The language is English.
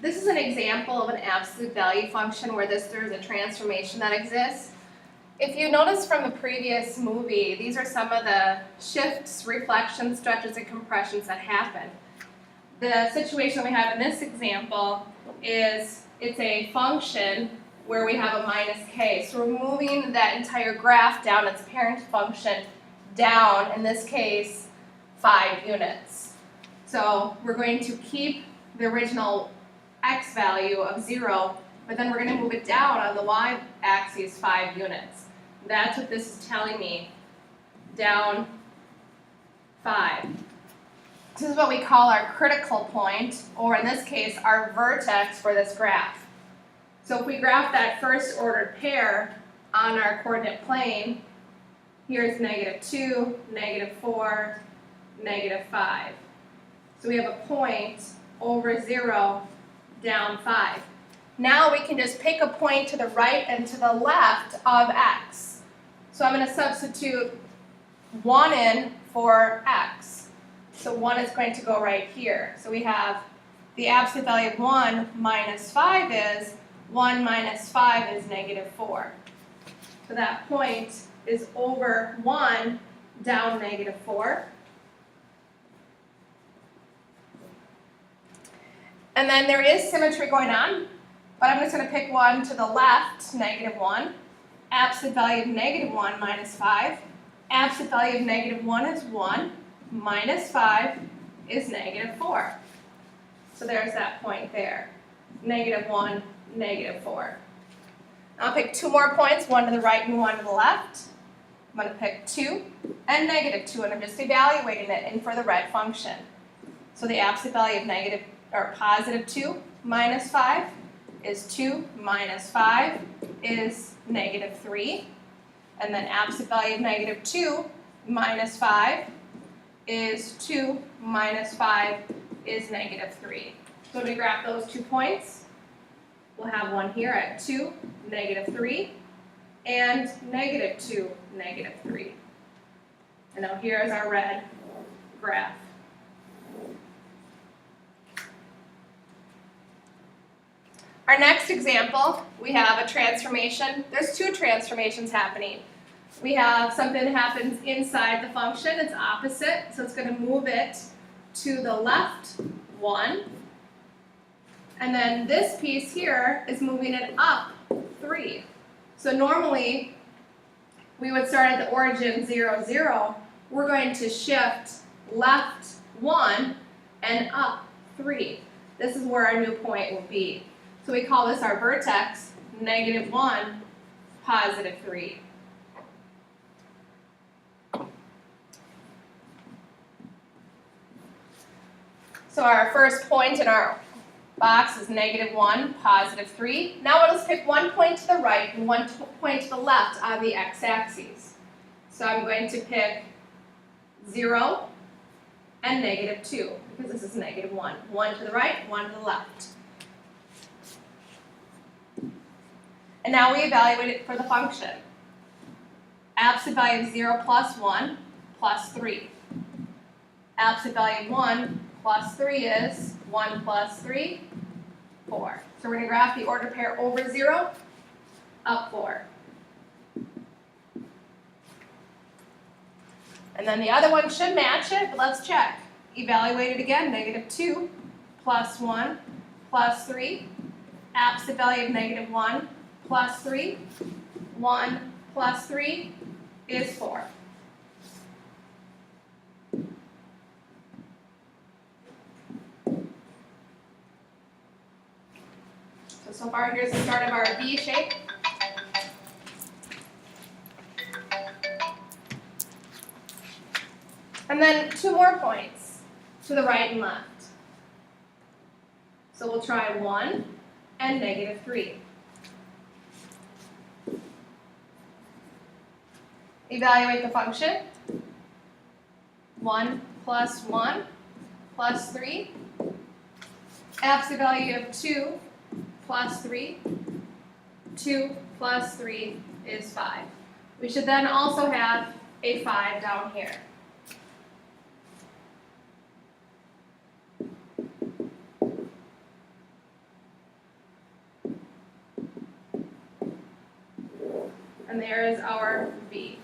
This is an example of an absolute value function where there's a transformation that exists. If you notice from the previous movie, these are some of the shifts, reflections, stretches, and compressions that happen. The situation we have in this example is it's a function where we have a minus k. So we're moving that entire graph down, its parent function, down, in this case, 5 units. So we're going to keep the original x value of 0, but then we're going to move it down on the y-axis 5 units. That's what this is telling me, down 5. This is what we call our critical point, or in this case, our vertex for this graph. So if we graph that first ordered pair on our coordinate plane, here's -2, -4, -5. So we have a point over 0, down 5. Now we can just pick a point to the right and to the left of x. So I'm going to substitute 1 in for x. So 1 is going to go right here. So we have the absolute value of 1 minus 5 is 1 minus 5 is -4. So that point is over 1, down -4. And then there is symmetry going on, but I'm just going to pick one to the left, -1. Absolute value of -1 minus 5. Absolute value of -1 is 1, minus 5 is -4. So there's that point there, -1, -4. I'll pick 2 more points, one to the right and one to the left. I'm going to pick 2 and -2, and I'm just evaluating it in for the red function. So the absolute value of positive 2 minus 5 is 2 minus 5 is -3. And then absolute value of -2 minus 5 is 2 minus 5 is -3. So when we graph those 2 points, we'll have one here at 2, -3, and -2, -3. And now here is our red graph. Our next example, we have a transformation. There's 2 transformations happening. We have something that happens inside the function. It's opposite, so it's going to move it to the left 1. And then this piece here is moving it up 3. So normally, we would start at the origin 0, 0. We're going to shift left 1 and up 3. This is where our new point will be. So we call this our vertex, -1, positive 3. So our first point in our box is -1, positive 3. Now let's pick one point to the right and one point to the left on the x-axis. So I'm going to pick 0 and -2, because this is -1. One to the right, one to the left. And now we evaluate it for the function. Absolute value of 0 plus 1 plus 3. Absolute value of 1 plus 3 is 1 plus 3, 4. So we're going to graph the ordered pair over 0, up 4. And then the other one should match it, but let's check. Evaluate it again, -2 plus 1 plus 3. Absolute value of -1 plus 3. 1 plus 3 is 4. So far, here's the start of our V shape. And then 2 more points to the right and left. So we'll try 1 and -3. Evaluate the function. 1 plus 1 plus 3. Absolute value of 2 plus 3. 2 plus 3 is 5. We should then also have a 5 down here. and there is our V.